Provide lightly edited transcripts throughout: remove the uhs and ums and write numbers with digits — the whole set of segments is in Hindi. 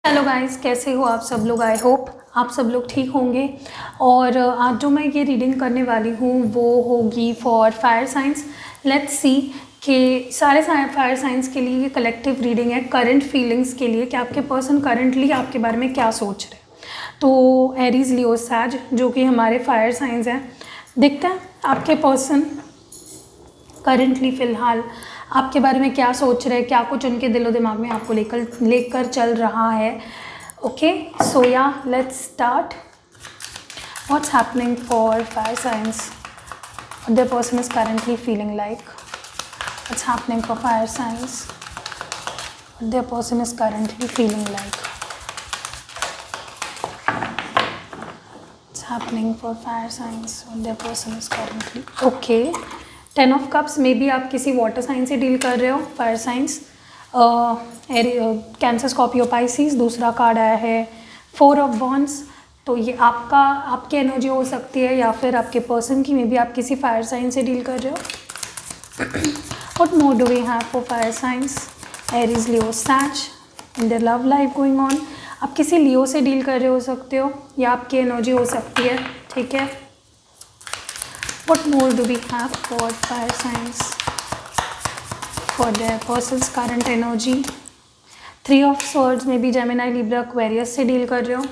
हेलो गाइस, कैसे हो आप सब लोग। आई होप आप सब लोग ठीक होंगे। और आज जो मैं ये रीडिंग करने वाली हूँ वो होगी for fire science. Let's see कि सारे फायर साइंस के लिए ये कलेक्टिव रीडिंग है, करंट फीलिंग्स के लिए कि आपके पर्सन करंटली आपके बारे में क्या सोच रहे हैं। तो एरीज, लियो, सैज जो कि हमारे फायर साइंस हैं, देखते हैं आपके पर्सन करंटली फ़िलहाल आपके बारे में क्या सोच रहे हैं, क्या कुछ उनके दिलो दिमाग में आपको लेकर चल रहा है। ओके, सो या let's start. What's happening for fire science, what their person is currently feeling like. What's happening for fire signs, what their person is currently feeling like. What's happening for fire signs, what their person is currently. Okay, 10 of cups, maybe आप किसी वाटर साइन से डील कर रहे हो। Fire science, cancer, Scorpio, Pisces. दूसरा कार्ड आया है 4 ऑफ वॉन्ड्स। तो ये आपकी एनर्जी हो सकती है या फिर आपके पर्सन की, मे बी आप किसी फायर साइन से डील कर रहे हो। What more do we have for fire signs, Aries, Leo, सैज in their love life going on. आप किसी लियो से डील कर रहे हो सकते हो या आपकी एनर्जी हो सकती है, ठीक है। What more do we have for fire signs, for their person's current energy? 3 of swords, maybe Gemini, Libra, Aquarius से डील कर रहे हो।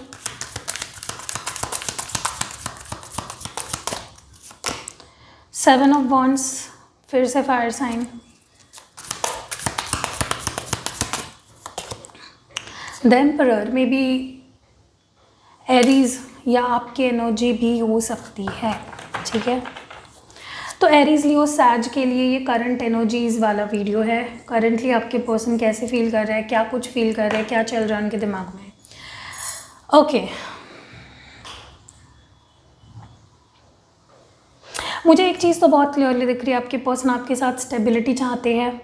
सेवन ऑफ वॉन्ड्स, फिर से fire sign. The emperor, maybe Aries या आपकी एनर्जी भी हो सकती है, ठीक है। तो एरीज, लियो, सैज के लिए ये करंट एनर्जीज़ वाला वीडियो है। करंटली आपके पर्सन कैसे फील कर रहा है, क्या कुछ फील कर रहे हैं, क्या चल रहा है उनके दिमाग में। ओके, मुझे एक चीज़ तो बहुत क्लियरली दिख रही है, आपके पर्सन आपके साथ स्टेबिलिटी चाहते हैं।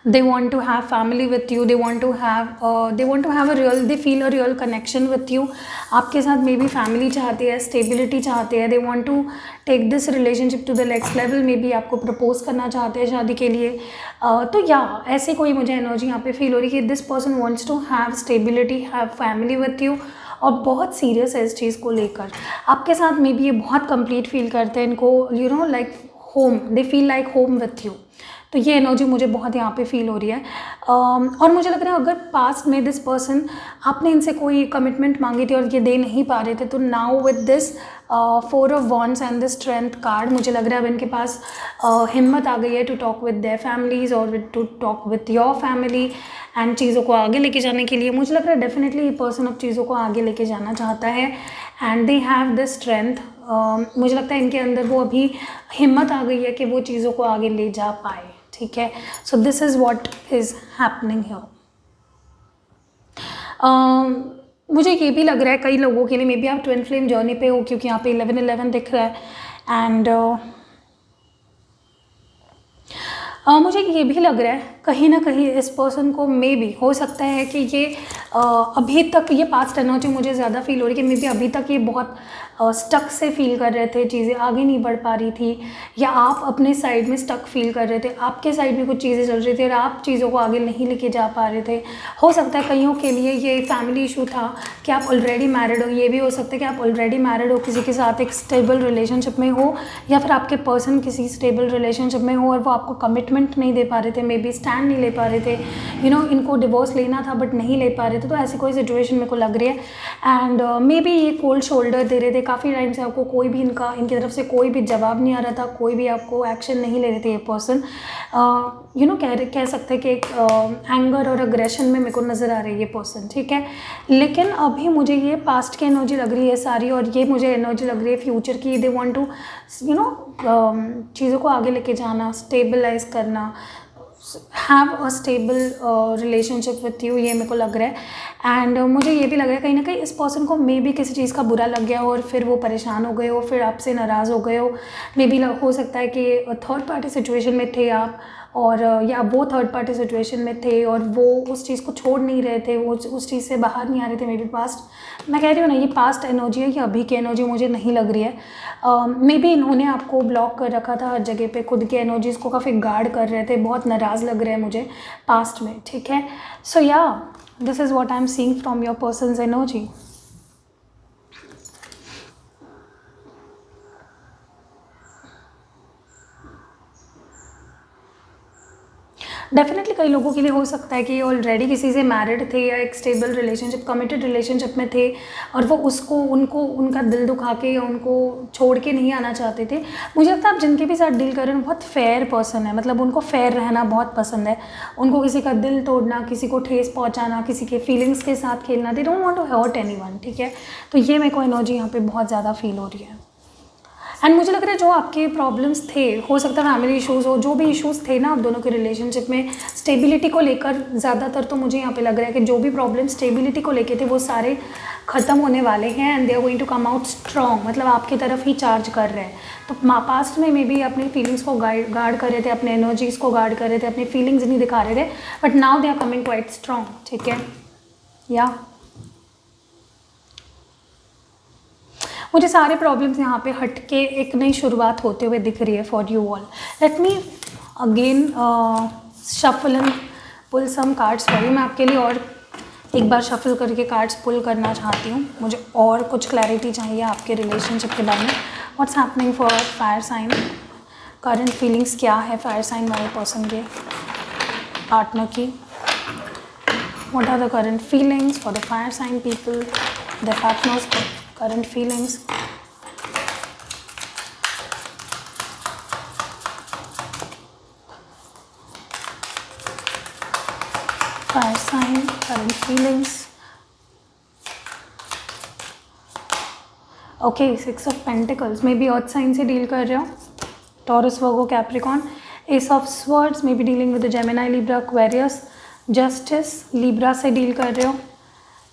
they want to have family with you, they want to have a real, they feel a real connection with you। आपके साथ मे बी फैमिली चाहते हैं, स्टेबिलिटी चाहते हैं। they want to take this relationship to the next level, may be आपको प्रपोज करना चाहते हैं शादी के लिए। तो या ऐसे कोई मुझे एनर्जी यहाँ पे फील हो रही है कि this person wants to have stability, have family with you, और बहुत सीरियस है इस चीज़ को लेकर। आपके साथ मे बी ये बहुत कंप्लीट फील करते हैं, इनको you know like home, they feel like home with you. तो ये एनर्जी मुझे बहुत यहाँ पे फील हो रही है। और मुझे लग रहा है अगर पास्ट में दिस पर्सन, आपने इनसे कोई कमिटमेंट मांगी थी और ये दे नहीं पा रहे थे, तो now with this 4 of wands and this strength card, मुझे लग रहा है अब इनके पास हिम्मत आ गई है to talk with their families और to talk with your family and चीज़ों को आगे लेके जाने के लिए। मुझे लग रहा है डेफिनेटली ये पर्सन अब चीज़ों को आगे लेके जाना चाहता है and they have this strength. मुझे लगता है इनके अंदर वो अभी हिम्मत आ गई है कि वो चीज़ों को आगे ले जा पाए, ठीक है। So this is what is happening here. मुझे ये भी लग रहा है कई लोगों के लिए, मे बी आप ट्विन फ्लेम जर्नी पे हो, क्योंकि यहाँ पे 11-11 दिख रहा है। एंड मुझे ये भी लग रहा है कहीं ना कहीं इस पर्सन को मे बी हो सकता है कि ये अभी तक, ये पास्ट एनर्जी मुझे ज़्यादा फील हो रही है कि मे बी अभी तक ये बहुत स्टक से फील कर रहे थे, चीज़ें आगे नहीं बढ़ पा रही थी, या आप अपने साइड में स्टक फील कर रहे थे, आपके साइड में कुछ चीज़ें चल रही थी और आप चीज़ों को आगे नहीं लेके जा पा रहे थे। हो सकता है कईयों के लिए ये फैमिली इशू था कि आप ऑलरेडी मैरिड हो, ये भी हो सकता है कि आप ऑलरेडी मैरिड हो, किसी के साथ एक स्टेबल रिलेशनशिप में हो, या फिर आपके पर्सन किसी स्टेबल रिलेशनशिप में हो और वो आपको कमिटमेंट नहीं दे पा रहे थे, मे बी स्टैंड नहीं ले पा रहे थे, यू नो इनको डिवोर्स लेना था बट नहीं ले पा रहे थे। तो ऐसी कोई सिचुएशन मेरे को लग रही है एंड मे बी ये कोल्ड शोल्डर दे रहे थे काफ़ी टाइम से, आपको कोई भी इनकी तरफ से कोई भी जवाब नहीं आ रहा था, कोई भी आपको एक्शन नहीं ले रहे थे ये पर्सन। यू नो कह सकते हैं कि एक एंगर और अग्रेशन में मेरे को नज़र आ रही है ये पर्सन, ठीक है। लेकिन अभी मुझे ये पास्ट की एनर्जी लग रही है सारी, और ये मुझे एनर्जी लग रही है फ्यूचर की। They want to you know चीज़ों को आगे लेके जाना, स्टेबलाइज करना, have a stable relationship with you, ये मेरे को लग रहा है। एंड मुझे ये भी लग रहा है कहीं ना कहीं इस पर्सन को मे बी किसी चीज़ का बुरा लग गया हो और फिर वो परेशान हो गए हो, फिर आपसे नाराज़ हो गए हो। मे बी हो सकता है कि थर्ड पार्टी सिचुएशन में थे आप, और या वो थर्ड पार्टी सिचुएशन में थे और वो उस चीज़ को छोड़ नहीं रहे थे, वो उस चीज़ से बाहर नहीं आ रहे थे। मे बी पास्ट, मैं कह रही हूँ ना, ये पास्ट एनर्जी है, ये अभी की एनर्जी मुझे नहीं लग रही है। मे बी इन्होंने आपको ब्लॉक कर रखा था हर जगह पे, खुद की एनर्जीज़ को काफ़ी गार्ड कर रहे थे, बहुत नाराज़ लग रहे हैं मुझे पास्ट में, ठीक है। सो या this is what I am seeing from your person's energy. Definitely कई लोगों के लिए हो सकता है कि ऑलरेडी किसी से मैरिड थे या एक स्टेबल रिलेशनशिप, कमिटेड रिलेशनशिप में थे और वो उसको उनको उनका दिल दुखा के या उनको छोड़ के नहीं आना चाहते थे। मुझे लगता है आप जिनके भी साथ डील कर रहे हैं बहुत फेयर पर्सन है, मतलब उनको फेयर रहना बहुत पसंद है, उनको किसी का दिल तोड़ना, किसी को ठेस पहुँचाना, किसी के फीलिंग्स के साथ खेलना, they don't want to hurt anyone, ठीक है। तो ये मेरे को एनर्जी यहाँ पे बहुत ज़्यादा फील हो रही है। एंड मुझे लग रहा है जो आपके प्रॉब्लम्स थे, हो सकता है फैमिली इश्यूज़ हो, जो भी इश्यूज़ थे ना आप दोनों के रिलेशनशिप में स्टेबिलिटी को लेकर, ज़्यादातर तो मुझे यहाँ पे लग रहा है कि जो भी प्रॉब्लम स्टेबिलिटी को लेके थे वो सारे ख़त्म होने वाले हैं and they are going to come out strong, मतलब आपकी तरफ ही चार्ज कर रहे हैं। तो पास्ट में मे बी अपनी फीलिंग्स को गार्ड कर रहे थे, अपने एनर्जीज़ को गार्ड कर रहे थे, अपनी फीलिंग्स नहीं दिखा रहे थे, but now they are coming quite strong, ठीक है। या मुझे सारे प्रॉब्लम्स यहाँ पे हट के एक नई शुरुआत होते हुए दिख रही है for you all. Let me again shuffle and pull some cards for you. मैं आपके लिए और एक बार शफल करके कार्ड्स पुल करना चाहती हूँ, मुझे और कुछ क्लैरिटी चाहिए आपके रिलेशनशिप के बारे में। What's happening for fire sign, current feelings क्या है फायर साइन वाले पर्सन के पार्टनर की। What are the current feelings for the fire sign people, the partners current feelings। Fire sign, current feelings। Okay, 6 of pentacles, maybe earth sign से डील कर रहे हो, Taurus, Virgo, Capricorn. Ace of swords, maybe dealing with Gemini, Libra, Aquarius. Justice, Libra से डील कर रहे हो।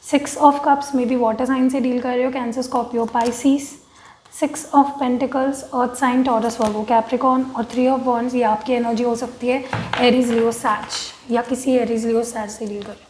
6 of cups, maybe water sign से डील कर रहे हो, Cancer, Scorpio, Pisces. 6 of pentacles, earth sign, Taurus, Virgo, Capricorn. और 3 ऑफ वॉन्ड्स, ये आपकी एनर्जी हो सकती है एरीज, लियो, सैज, या किसी एरीज, लियो, सैज से डील कर रहे हो।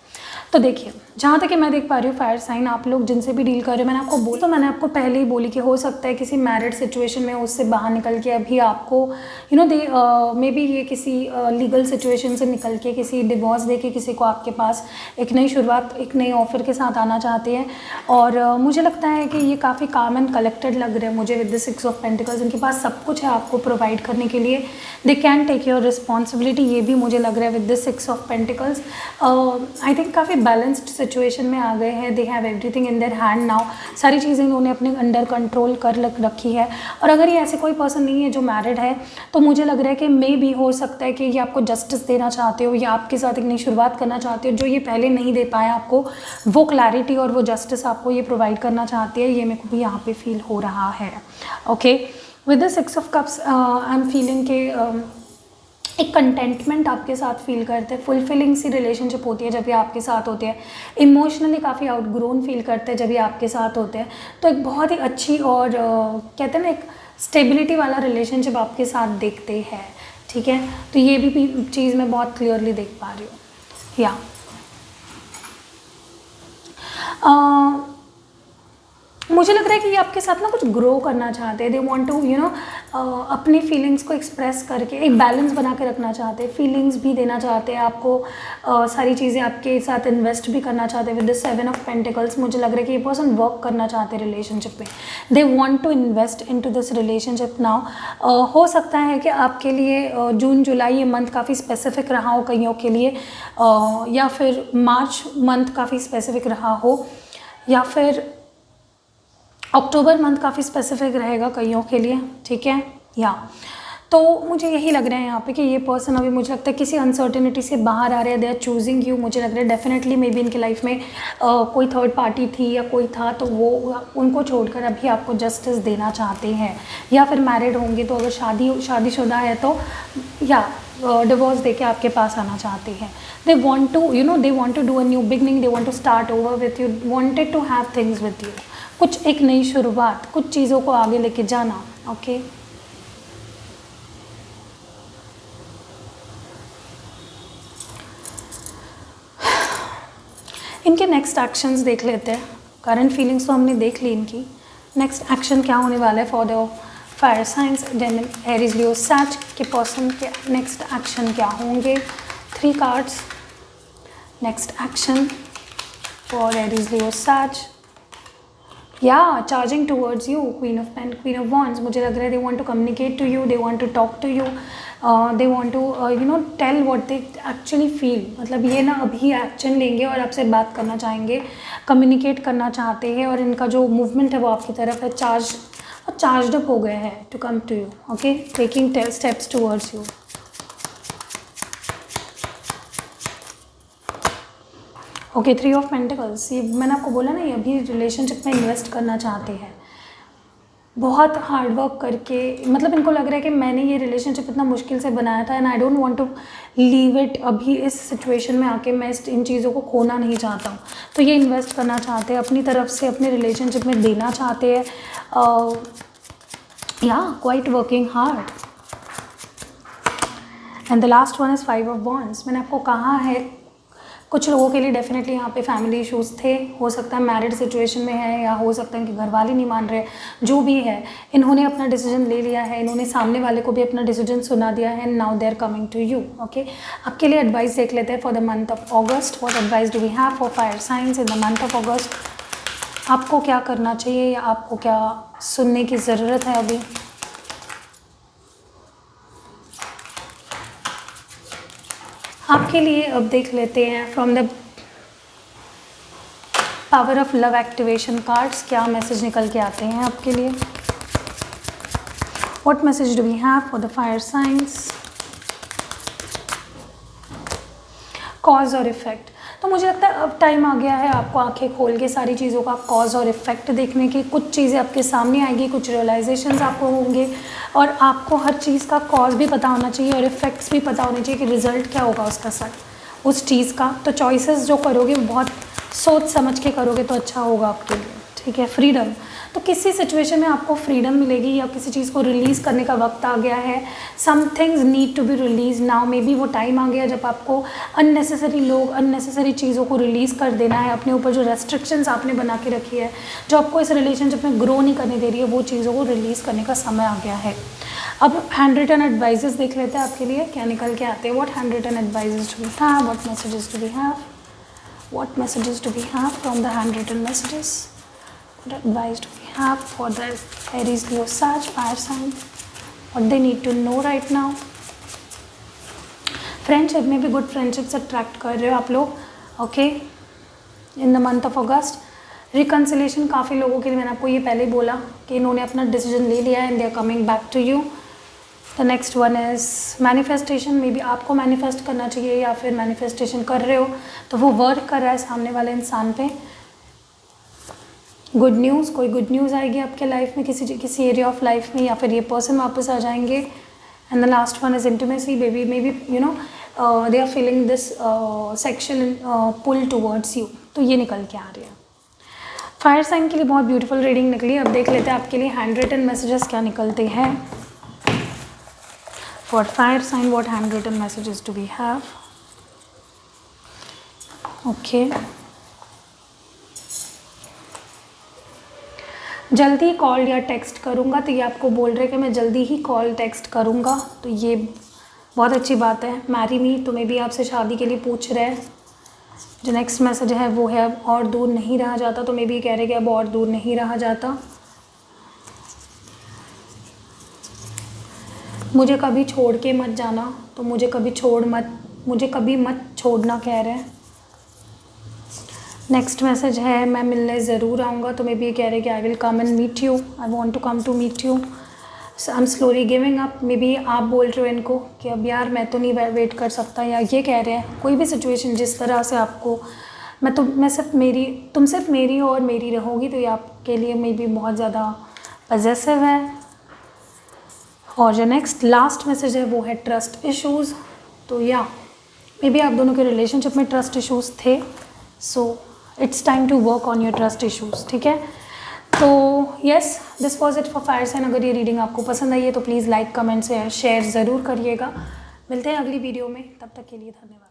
तो देखिए, जहाँ तक कि मैं देख पा रही हूँ फायर साइन, आप लोग जिनसे भी डील कर रहे हो, मैंने आपको पहले ही बोली कि हो सकता है किसी मैरिड सिचुएशन में उससे बाहर निकल के अभी आपको मे बी ये किसी लीगल सिचुएशन से निकल के, किसी डिवोर्स दे के किसी को आपके पास एक नई शुरुआत, एक नई ऑफर के साथ आना चाहते हैं। और मुझे लगता है कि ये काफ़ी काम एंड कलेक्टेड लग रहे हैं मुझे विद द 6 ऑफ पेंटिकल्स। इनके पास सब कुछ है आपको प्रोवाइड करने के लिए, they can take your responsibility, ये भी मुझे लग रहा है with the 6 of pentacles. I think काफ़ी बैलेंस्ड सिचुएशन में आ गए हैं, they have everything in their hand now, सारी चीज़ें इन्होंने अपने अंडर कंट्रोल कर रखी है। और अगर ये ऐसे कोई पर्सन नहीं है जो मैरिड है, तो मुझे लग रहा है कि मे भी हो सकता है कि ये आपको जस्टिस देना चाहते हो या आपके साथ एक नई शुरुआत करना चाहते हो, जो ये पहले नहीं दे पाया आपको, वो क्लैरिटी और वो जस्टिस आपको ये प्रोवाइड करना चाहती है। ये मेरे को भी यहाँ पे फील हो रहा है। Okay, with the 6 of cups I am feeling के एक कंटेंटमेंट आपके साथ फील करते हैं, फुलफिलिंग सी रिलेशनशिप होती है जब ये आपके साथ होते हैं, इमोशनली काफ़ी आउटग्रोन फील करते हैं जब ये आपके साथ होते हैं। तो एक बहुत ही अच्छी और कहते हैं ना, एक स्टेबिलिटी वाला रिलेशनशिप आपके साथ देखते हैं, ठीक है। तो ये भी चीज़ मैं बहुत क्लियरली देख पा रही हूँ। या मुझे लग रहा है कि ये आपके साथ ना कुछ ग्रो करना चाहते हैं, दे वांट टू अपनी फीलिंग्स को एक्सप्रेस करके एक बैलेंस बना के रखना चाहते हैं, फीलिंग्स भी देना चाहते हैं आपको, सारी चीज़ें आपके साथ इन्वेस्ट भी करना चाहते हैं विद द 7 ऑफ पेंटिकल्स। मुझे लग रहा है कि ये पर्सन वर्क करना चाहते हैं रिलेशनशिप में, they want to invest into this relationship now. हो सकता है कि आपके लिए जून जुलाई ये मंथ काफ़ी स्पेसिफिक रहा हो कईयों के लिए, या फिर मार्च मंथ काफ़ी स्पेसिफिक रहा हो, या फिर अक्टूबर मंथ काफ़ी स्पेसिफिक रहेगा कईयों के लिए, ठीक है। या तो मुझे यही लग रहा है यहाँ पे कि ये पर्सन अभी मुझे लगता है किसी अनसर्टेनिटी से बाहर आ रहे हैं, दे आर चूजिंग यू। मुझे लग रहा है डेफिनेटली मे बी इनकी लाइफ में कोई थर्ड पार्टी थी या कोई था, तो वो उनको छोड़कर अभी आपको जस्टिस देना चाहते हैं, या फिर मैरिड होंगे तो अगर शादीशुदा है तो या डिवोर्स देके आपके पास आना चाहते हैं। They want to they want to do a new beginning, they want to start over with you, wanted to have things with you, कुछ एक नई शुरुआत, कुछ चीज़ों को आगे लेके जाना। ओके, इनके नेक्स्ट एक्शंस देख लेते हैं। करंट फीलिंग्स तो हमने देख ली इनकी, नेक्स्ट एक्शन क्या होने वाला है for the fire signs, Gemini, Aries, Leo, सैज के पर्सन के नेक्स्ट एक्शन क्या होंगे। 3 cards, next action for Aries, Leo, सैज। या charging towards you, queen of pen, queen of wands. मुझे लग रहा है they want to communicate to you, they want to talk to you, they want to tell what they actually feel. मतलब ये ना अभी एक्शन लेंगे और आपसे बात करना चाहेंगे, कम्युनिकेट करना चाहते हैं, और इनका जो मूवमेंट है वो आपकी तरफ है, चार्ज अप हो गए हैं to come to you. Okay, taking steps towards you. Okay, 3 of pentacles. ये मैंने आपको बोला ना, ये अभी रिलेशनशिप में इन्वेस्ट करना चाहते हैं, बहुत हार्ड वर्क करके। मतलब इनको लग रहा है कि मैंने ये रिलेशनशिप इतना मुश्किल से बनाया था and I don't want to leave it. अभी इस सिचुएशन में आके मैं इन चीज़ों को खोना नहीं चाहता हूँ, तो ये इन्वेस्ट करना चाहते हैं, अपनी तरफ से अपने रिलेशनशिप में देना चाहते हैं। या quite working hard. And the last one is 5 of wands. मैंने आपको कहा है कुछ लोगों के लिए डेफिनेटली यहाँ पे फैमिली इश्यूज़ थे, हो सकता है मैरिड सिचुएशन में है, या हो सकता है कि घर वाले नहीं मान रहे, जो भी है इन्होंने अपना डिसीजन ले लिया है, इन्होंने सामने वाले को भी अपना डिसीजन सुना दिया है, and now they are coming to you. Okay, आपके लिए एडवाइस देख लेते हैं for the month of August. What advice do we have for fire signs in the month of August. आपको क्या करना चाहिए या आपको क्या सुनने की ज़रूरत है अभी। आपके लिए अब देख लेते हैं from the power of love activation cards, क्या मैसेज निकल के आते हैं आपके लिए। What message do we have for the fire signs. Cause और इफेक्ट। तो मुझे लगता है अब टाइम आ गया है आपको आंखें खोल के सारी चीज़ों का कॉज और इफेक्ट देखने की। कुछ चीज़ें आपके सामने आएगी, कुछ रियलाइजेशंस आपको होंगे, और आपको हर चीज़ का कॉज भी पता होना चाहिए और इफेक्ट्स भी पता होने चाहिए कि रिज़ल्ट क्या होगा उसका साथ उस चीज़ का। तो चॉइसेस जो करोगे बहुत सोच समझ के करोगे तो अच्छा होगा आपके लिए। ठीक है, फ्रीडम। तो किसी सिचुएशन में आपको फ्रीडम मिलेगी या किसी चीज़ को रिलीज़ करने का वक्त आ गया है। Some things need to be release now. Maybe वो टाइम आ गया जब आपको अननेसेसरी लोग, अननेसेसरी चीज़ों को रिलीज़ कर देना है। अपने ऊपर जो रेस्ट्रिक्शंस आपने बना के रखी है, जो आपको इस रिलेशनशिप में ग्रो नहीं करने दे रही है, वो चीज़ों को रिलीज़ करने का समय आ गया है। अब हैंड रिटन एडवाइजेस देख लेते हैं आपके लिए क्या निकल के आते हैं। What handwritten advices do we have, what messages do we have, what messages do we have from the handwritten messages, what advice do we have for the Aries, Leo, Sag, fire sign, what they need to know right now। Friendship में भी गुड फ्रेंडशिप्स अट्रैक्ट कर रहे हो आप लोग। Okay, in the month of August reconciliation काफ़ी लोगों के लिए, मैंने आपको ये पहले ही बोला कि इन्होंने अपना डिसीजन ले लिया है and they are coming back to you. The next one is manifestation. Maybe आपको मैनिफेस्ट करना चाहिए या फिर मैनिफेस्टेशन कर रहे हो तो वो वर्क कर रहा है सामने वाले इंसान पे। गुड न्यूज़, कोई गुड न्यूज़ आएगी आपके लाइफ में, किसी एरिया ऑफ लाइफ में, या फिर ये पर्सन वापस आ जाएंगे। And the last one is intimacy. Baby maybe you know they are feeling this sexual pull towards you. तो ये निकल के आ रही है। फायर साइन के लिए बहुत ब्यूटीफुल रीडिंग निकली। अब देख लेते हैं आपके लिए हैंड रिटन मैसेजेस क्या निकलते हैं for fire sign. What handwritten messages do we have. Okay, जल्दी कॉल या टेक्स्ट करूँगा। तो ये आपको बोल रहे कि मैं जल्दी ही कॉल टेक्स्ट करूँगा, तो ये बहुत अच्छी बात है। मैरी मी, तो मे भी आपसे शादी के लिए पूछ रहे हैं। जो नेक्स्ट मैसेज है वो है अब और दूर नहीं रहा जाता। तो मे भी कह रहे कि अब और दूर नहीं रहा जाता। मुझे कभी छोड़ के मत जाना, तो मुझे कभी मत छोड़ना कह रहे हैं। नेक्स्ट मैसेज है मैं मिलने ज़रूर आऊँगा। तो मे बी ये कह रहे हैं कि I will come and meet you, I want to come to meet you, I am slowly giving up. Maybe आप बोल रहे हो इनको कि अब यार मैं तो नहीं वेट कर सकता, या ये कह रहे हैं कोई भी सिचुएशन जिस तरह से आपको तुम सिर्फ मेरी और मेरी रहोगी, तो ये आपके लिए मे बी बहुत ज़्यादा पजेसिव है। और जो नेक्स्ट लास्ट मैसेज है वो है ट्रस्ट इश्यूज़। तो या मे बी आप दोनों के रिलेशनशिप में ट्रस्ट इश्यूज़ थे, so it's time to work on your trust issues. ठीक है, तो yes, this was it for fire sign. अगर ये रीडिंग आपको पसंद आई है तो प्लीज़ लाइक, कमेंट से शेयर ज़रूर करिएगा। मिलते हैं अगली वीडियो में, तब तक के लिए धन्यवाद।